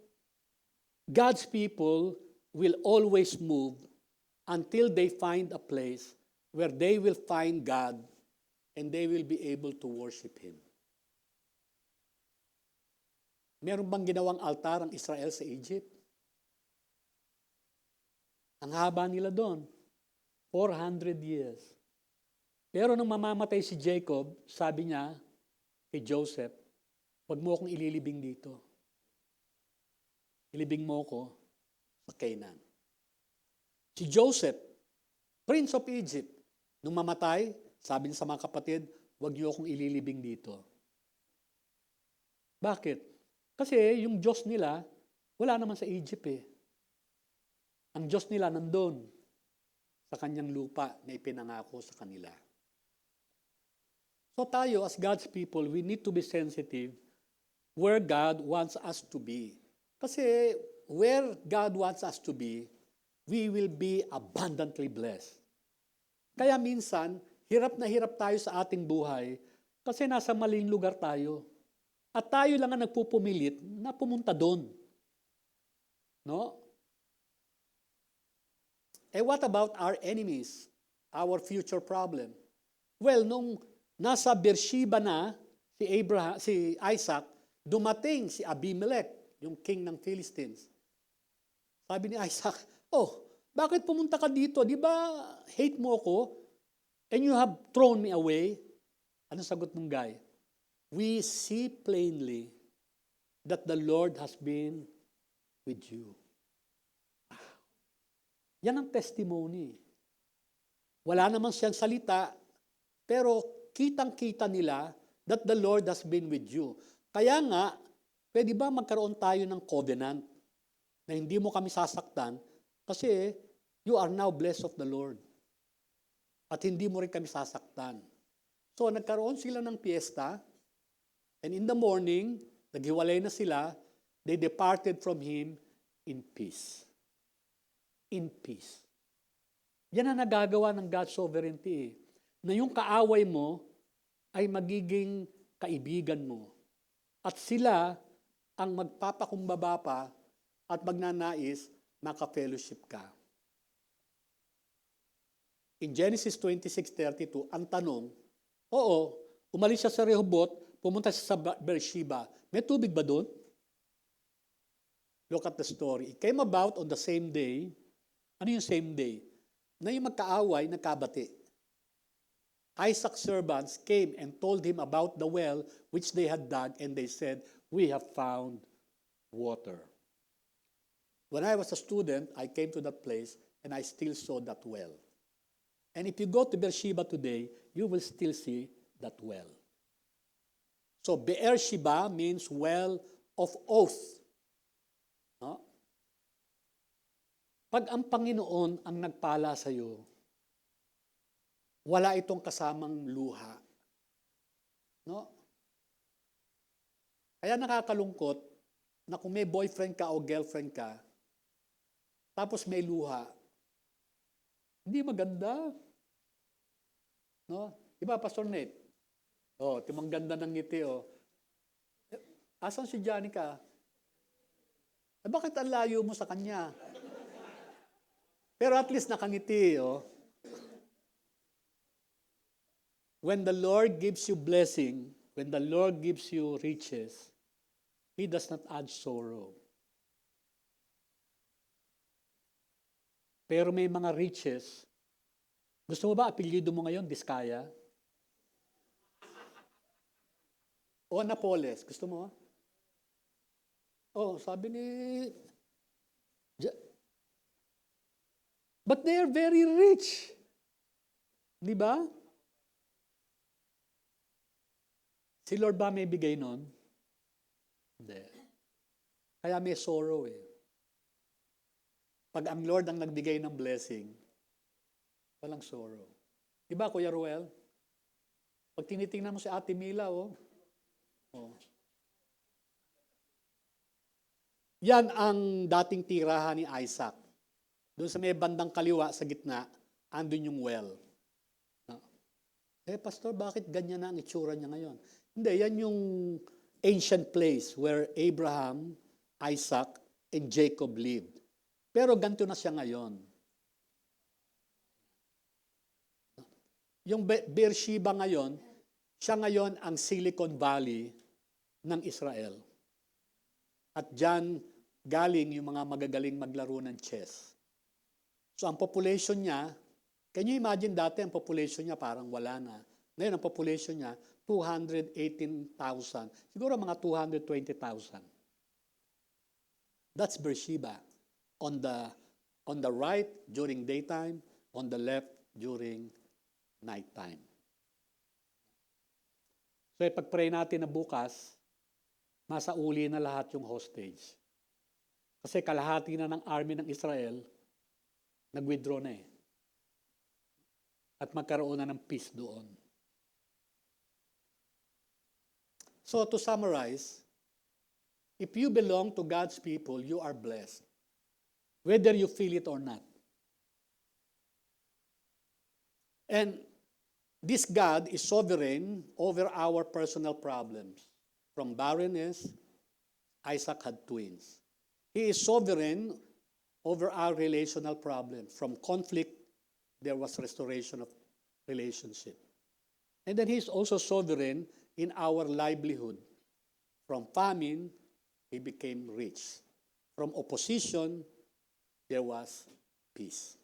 God's people will always move until they find a place where they will find God and they will be able to worship Him. Meron bang ginawang altar ang Israel sa Egypt? Ang haba nila doon, 400 years. Pero nung mamamatay si Jacob, sabi niya kay Joseph, "Huwag mo akong ililibing dito. Ilibing mo ko sa Canaan." Si Joseph, Prince of Egypt, nung mamatay, sabi niya sa mga kapatid, "Huwag niyo akong ililibing dito." Bakit? Kasi yung Diyos nila, wala naman sa Egypt eh. Ang Diyos nila nandun sa kanyang lupa na ipinangako sa kanila. So tayo as God's people, we need to be sensitive where God wants us to be. Kasi where God wants us to be, we will be abundantly blessed. Kaya minsan, hirap na hirap tayo sa ating buhay kasi nasa maling lugar tayo. At tayo lang ang nagpupumilit na pumunta doon. No? What about our enemies? Our future problem? Well, nung nasa Beersheba na si Isaac, dumating si Abimelech, yung king ng Philistines. Sabi ni Isaac, Bakit pumunta ka dito? Di ba hate mo ako? And you have thrown me away? Ano sagot ng guy? We see plainly that the Lord has been with you. Yan ang testimony. Wala naman siyang salita, pero kitang-kita nila that the Lord has been with you. Kaya nga, pwede ba magkaroon tayo ng covenant na hindi mo kami sasaktan kasi you are now blessed of the Lord. At hindi mo rin kami sasaktan. So, nagkaroon sila ng piyesta, and in the morning, naghiwalay na sila, they departed from Him in peace. In peace. Yan ang nagagawa ng God's sovereignty. Na yung kaaway mo ay magiging kaibigan mo. At sila ang magpapakumbaba pa at magnanais maka-fellowship ka. In Genesis 26:32, ang tanong, oo, umalis siya sa Rehoboth, pumunta siya sa Beersheba. May tubig ba doon? Look at the story. It came about on the same day. Ano yung same day? Na yung magkaaway, nagkabati. Isaac's servants came and told him about the well which they had dug, and they said, we have found water. When I was a student, I came to that place, and I still saw that well. And if you go to Beersheba today, you will still see that well. So Beersheba means well of oath. No? Pag ang Panginoon ang nagpala sa iyo, wala itong kasamang luha. No? Kaya nakakalungkot na kung may boyfriend ka o girlfriend ka, tapos may luha, hindi maganda. No? Diba, Pastor Nate? Oh, timang ganda ng ngiti, oh. Asan si Janica? Eh, bakit ang layo mo sa kanya? Pero at least nakangiti, oh. When the Lord gives you blessing, when the Lord gives you riches, He does not add sorrow. Pero may mga riches. Gusto mo ba apelyido mo ngayon, Diskaya? O Napoles, gusto mo? Oh, sabi ni... But they are very rich. Di ba? Si Lord ba may bigay nun? Hindi. Kaya may sorrow eh. Pag ang Lord ang nagbigay ng blessing, walang sorrow. Di ba, Kuya Ruel? Pag tinitingnan mo si Ate Mila, oh. Yan ang dating tirahan ni Isaac. Doon sa may bandang kaliwa sa gitna, andun yung well. No? Eh, Pastor, bakit ganyan na ang itsura niya ngayon? Hindi, yan yung ancient place where Abraham, Isaac, and Jacob lived. Pero ganito na siya ngayon. Yung Beersheba ngayon, siya ngayon ang Silicon Valley ng Israel. At dyan galing yung mga magagaling maglaro ng chess. So ang population niya, can you imagine dati ang population niya parang wala na. Ngayon ang population niya, 218,000. Siguro mga 220,000. That's Beersheba. On the right during daytime, on the left during nighttime. So pag-pray natin na bukas, masauli na lahat yung hostage. Kasi kalahati na ng army ng Israel, nag-withdraw na eh. At magkaroon na ng peace doon. So to summarize, if you belong to God's people, you are blessed. Whether you feel it or not. And this God is sovereign over our personal problems. From barrenness, Isaac had twins. He is sovereign over our relational problems. From conflict, there was restoration of relationship. And then He is also sovereign in our livelihood. From famine, he became rich. From opposition, there was peace.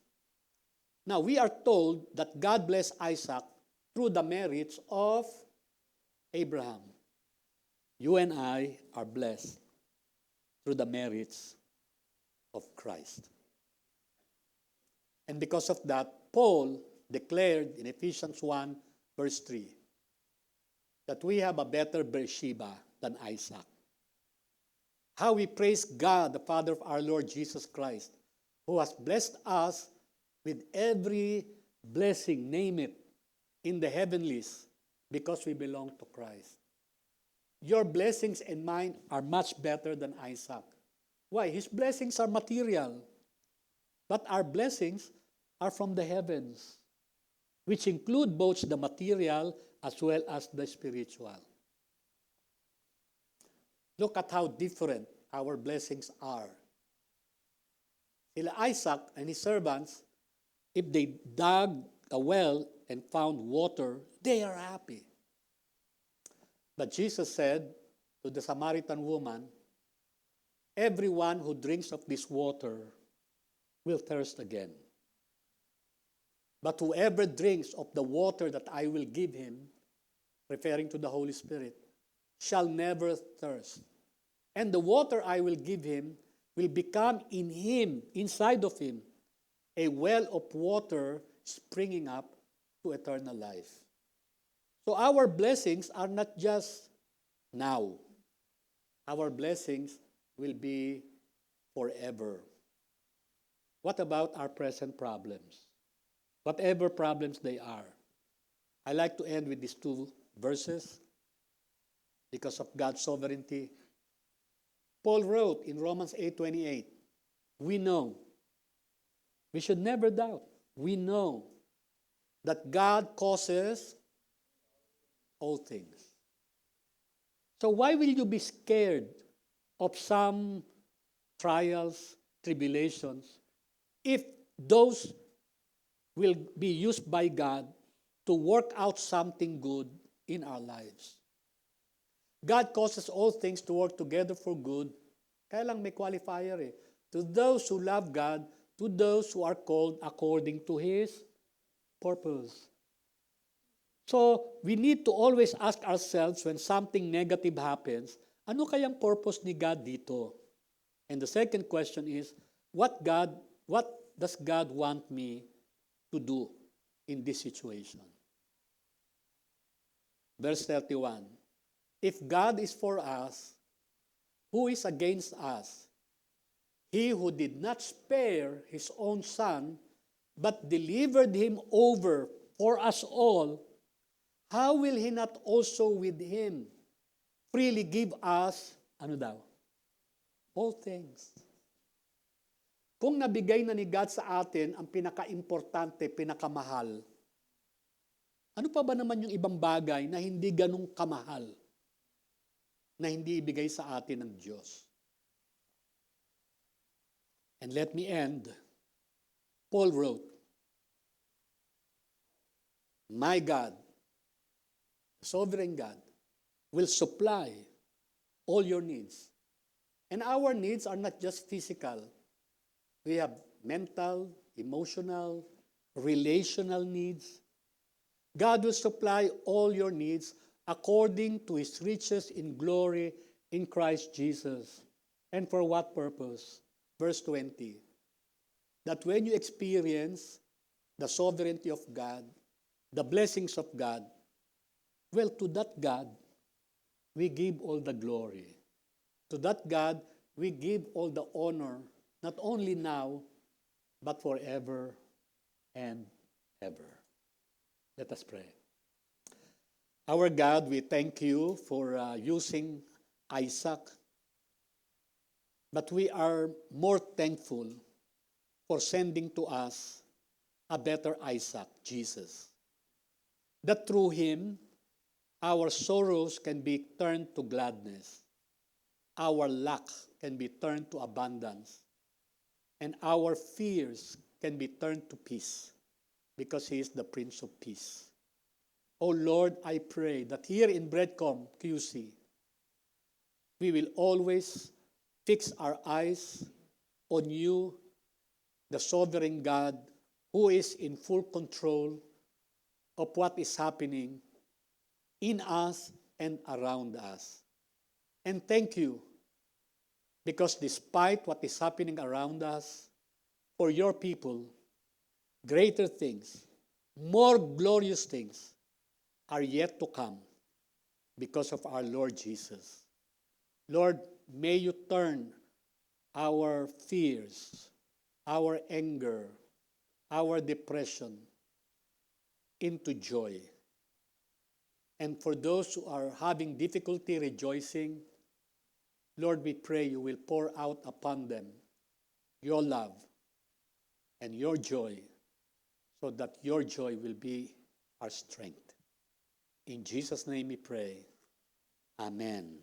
Now, we are told that God blessed Isaac through the merits of Abraham. You and I are blessed through the merits of Christ. And because of that, Paul declared in Ephesians 1, verse 3, that we have a better Beersheba than Isaac. How we praise God, the Father of our Lord Jesus Christ, who has blessed us with every blessing, name it, in the heavenlies, because we belong to Christ. Your blessings and mine are much better than Isaac. Why? His blessings are material. But our blessings are from the heavens, which include both the material as well as the spiritual. Look at how different our blessings are. Isaac and his servants, if they dug a well and found water, they are happy. But Jesus said to the Samaritan woman, everyone who drinks of this water will thirst again. But whoever drinks of the water that I will give him, referring to the Holy Spirit, shall never thirst. And the water I will give him will become in him, inside of him, a well of water springing up to eternal life. So our blessings are not just now. Our blessings will be forever. What about our present problems? Whatever problems they are. I like to end with these two verses because of God's sovereignty. Paul wrote in Romans 8:28, we know, we should never doubt, we know that God causes all things. So why will you be scared of some trials, tribulations, if those will be used by God to work out something good in our lives? God causes all things to work together for good. Kaya lang may qualifier eh. To those who love God, to those who are called according to His purpose. So, we need to always ask ourselves when something negative happens, ano kayang purpose ni God dito? And the second question is, what does God want me to do in this situation? Verse 31, if God is for us, who is against us? He who did not spare his own son, but delivered him over for us all, how will he not also with him freely give us, ano daw? All things. Kung nabigay na ni God sa atin ang pinaka-importante, pinakamahal, ano pa ba naman yung ibang bagay na hindi ganong kamahal, na hindi ibigay sa atin ng Diyos? And let me end. Paul wrote, my God, sovereign God, will supply all your needs. And our needs are not just physical. We have mental, emotional, relational needs. God will supply all your needs according to His riches in glory in Christ Jesus. And for what purpose? Verse 20, that when you experience the sovereignty of God, the blessings of God, well, to that God, we give all the glory. To that God, we give all the honor, not only now, but forever and ever. Let us pray. Our God, we thank you for using Isaac, but we are more thankful for sending to us a better Isaac, Jesus. That through him, our sorrows can be turned to gladness. Our lack can be turned to abundance. And our fears can be turned to peace because He is the Prince of Peace. Oh Lord, I pray that here in Breadcom QC, we will always fix our eyes on you, the sovereign God who is in full control of what is happening in us and around us. And thank you, because despite what is happening around us, for your people, greater things, more glorious things are yet to come because of our Lord Jesus. Lord, may you turn our fears, our anger, our depression into joy. And for those who are having difficulty rejoicing, Lord, we pray you will pour out upon them your love and your joy, so that your joy will be our strength. In Jesus' name we pray. Amen.